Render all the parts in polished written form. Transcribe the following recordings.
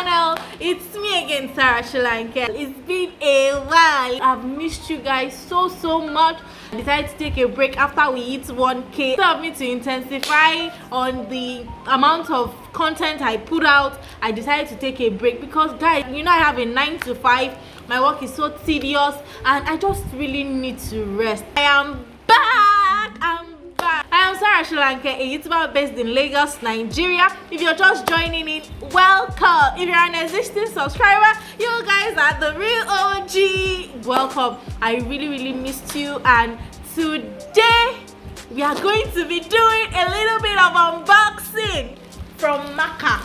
channel. It's me again, Sarah Shilanke. It's been a while. I've missed you guys so much. I decided to take a break after we hit 1K. Instead of me to intensify on the amount of content I put out, I decided to take a break because, guys, you know I have a 9 to 5. My work is so tedious and I just really need to rest. I am back. I am Sarah Shilanke, a YouTuber based in Lagos, Nigeria. If you're just joining in, welcome. If you're an existing subscriber, you guys are the real OG. Welcome. I really missed you, and today we are going to be doing a little bit of unboxing from Maka.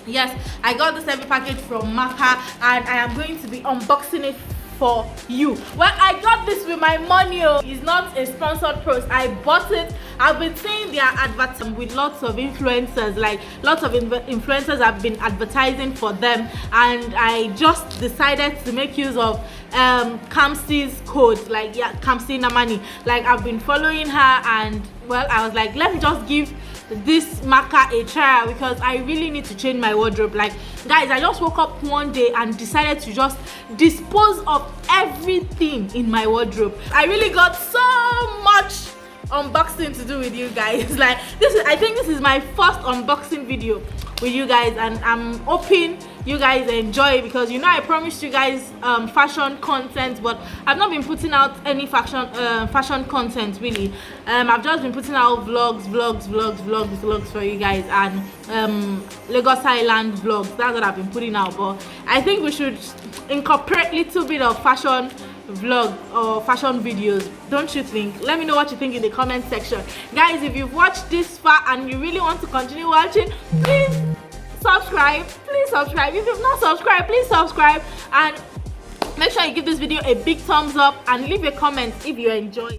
Yes, I got this heavy package from Maka and I am going to be unboxing it for you. Well, I got this with my money. It's not a sponsored post. I bought it. I've been seeing their adverts with lots of influencers, like lots of influencers have been advertising for them, and I just decided to make use of Kamsi's code, like Kamsi Namani. Like, I've been following her, and well, I was like, let me just give this Maka a try because I really need to change my wardrobe. Like, guys, I just woke up one day and decided to just dispose of everything in my wardrobe. I really got so much unboxing to do with you guys. Like, I think this is my first unboxing video with you guys, and I'm hoping you guys enjoy it because, you know, I promised you guys fashion content, but I've not been putting out any fashion content really. I've just been putting out vlogs for you guys, and Lagos Island vlogs. That's what I've been putting out, but I think we should incorporate a little bit of fashion vlog or fashion videos, don't you think? Let me know what you think in the comment section, guys. If you've watched this far and you really want to continue watching, please subscribe. If you've not subscribed, please subscribe, and make sure you give this video a big thumbs up and leave a comment if you enjoy.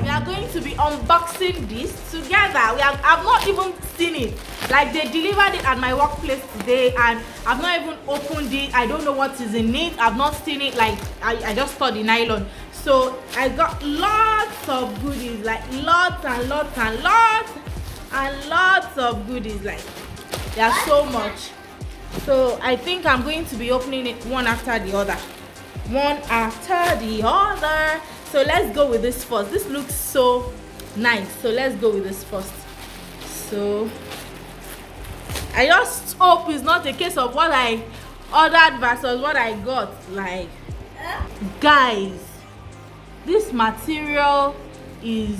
We are going to be unboxing this together. I've not even seen it. Like, they delivered it at my workplace today and I've not even opened it. I don't know what is in it. I've not seen it. Like, I just saw the nylon. So I got lots of goodies, like lots of goodies. Like, there's so much. So I think I'm going to be opening it one after the other. So let's go with this first. This looks so nice, so let's go with this first. So I just hope it's not a case of what I ordered versus what I got. Like, guys, this material is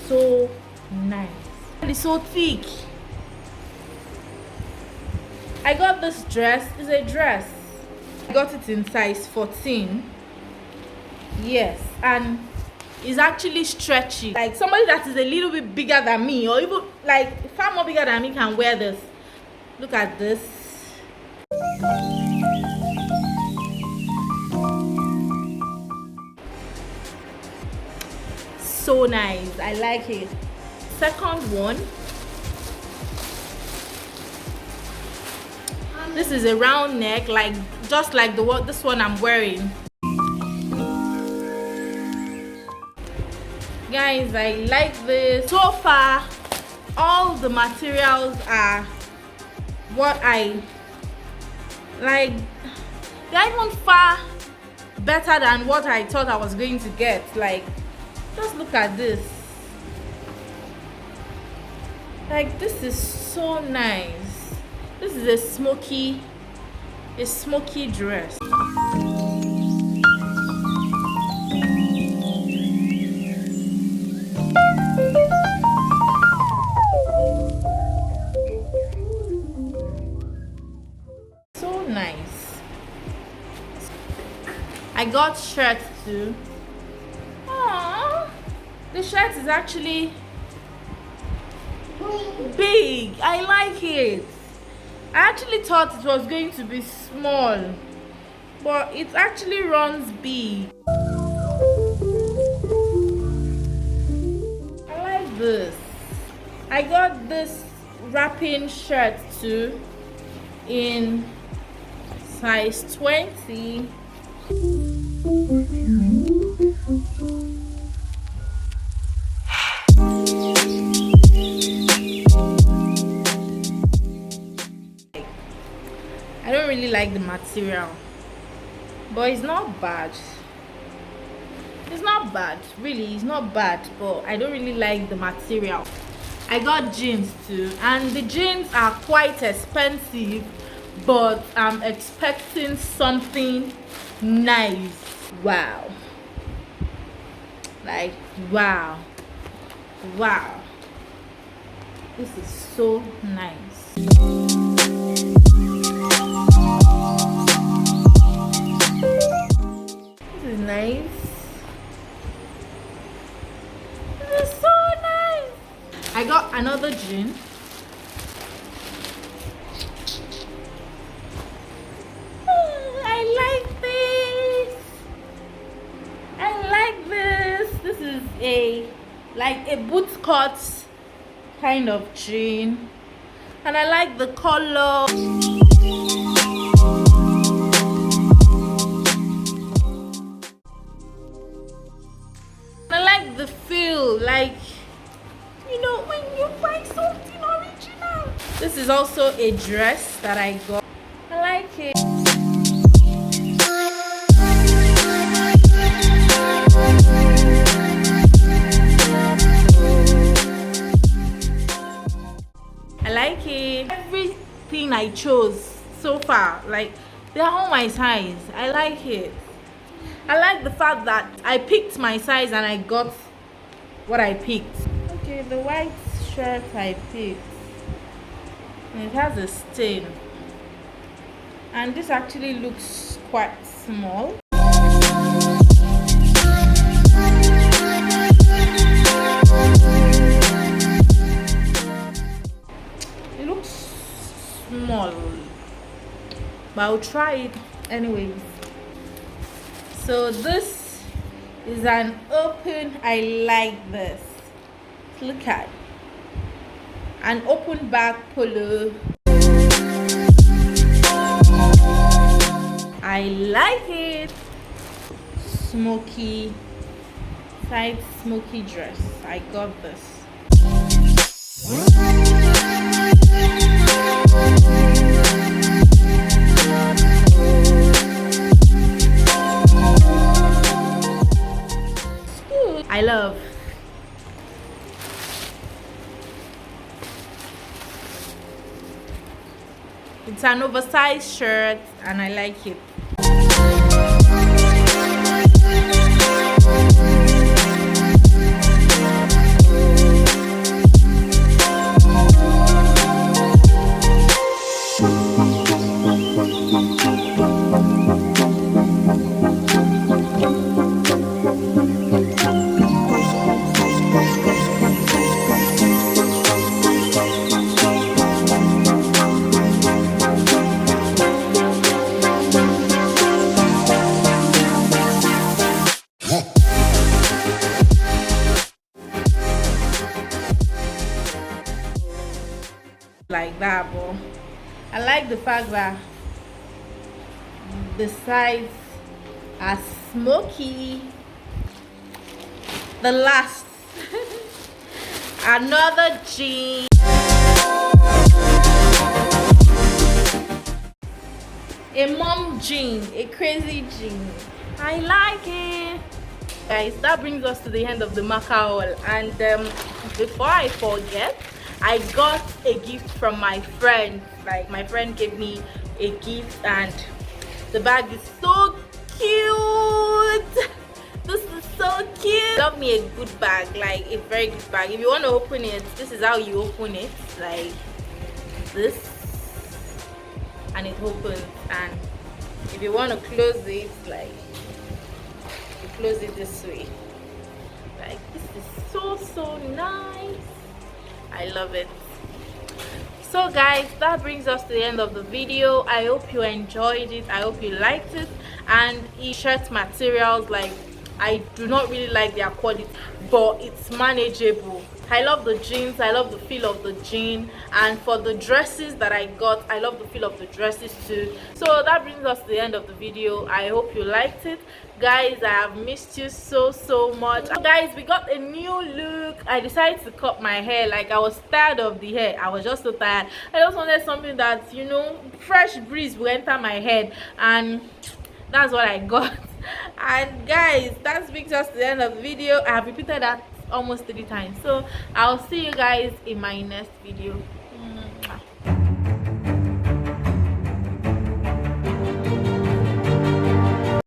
so nice. It's so thick. I got this dress. It's a dress. I got it in size 14. Yes, and it's actually stretchy. Like, somebody that is a little bit bigger than me, or even like far more bigger than me, can wear this. Look at this. So nice. I like it. Second one. This is a round neck, like just like this one I'm wearing. Guys, I like this. So far, all the materials are what I like. They're even far better than what I thought I was going to get. Like, just look at this. Like, this is so nice. This is a smoky dress. So nice. I got shirts too. Aww. The shirt is actually big. I like it. I actually thought it was going to be small, but it actually runs big. I like this. I got this wrapping shirt too in size 20. really like the material, but it's not bad. It's not bad, really. It's not bad, but I don't really like the material. I got jeans too, and the jeans are quite expensive, but I'm expecting something nice. Wow, like wow, wow, this is so nice. This is nice. This is so nice. I got another jean. I like this. I like this. This is a boot cut kind of jean, and I like the color. I like the feel, like, you know, when you find something original. This is also a dress that I got. I like it. I like it. Everything I chose so far, like, they're all my size. I like it. I like the fact that I picked my size and I got what I picked. Okay, the white shirt I picked, and it has a stain, and this actually looks quite small. It looks small, but I'll try it anyways. So this is an open, I like this. Look at an open back polo. I like it. Smoky side, smoky dress. I got this. I love. It's an oversized shirt and I like it. Like that, but I like the fact that the sides are smoky. The last another jean, a mom jean, a crazy jean. I like it. Guys, that brings us to the end of the Maka haul, and before I forget, I got a gift from my friend. Like, my friend gave me a gift, and the bag is so cute. This is so cute. Got me a good bag, like a very good bag. If you want to open it, this is how you open it, like this, and it opens. And if you want to close it, like, you close it this way. Like, this is so nice. I love it. So guys, that brings us to the end of the video. I hope you enjoyed it. I hope you liked it. And shirt materials, like, I do not really like their quality. but it's manageable. I love the jeans, I love the feel of the jean, and for the dresses that I got, I love the feel of the dresses too. So that brings us to the end of the video. I hope you liked it, guys. I have missed you so much. So guys, we got a new look. I decided to cut my hair. Like, I was tired of the hair. I was just so tired. I just wanted something that, you know, fresh breeze will enter my head, and that's what I got. And guys, that brings us to the end of the video. I have repeated that almost 3 times, so I'll see you guys in my next video.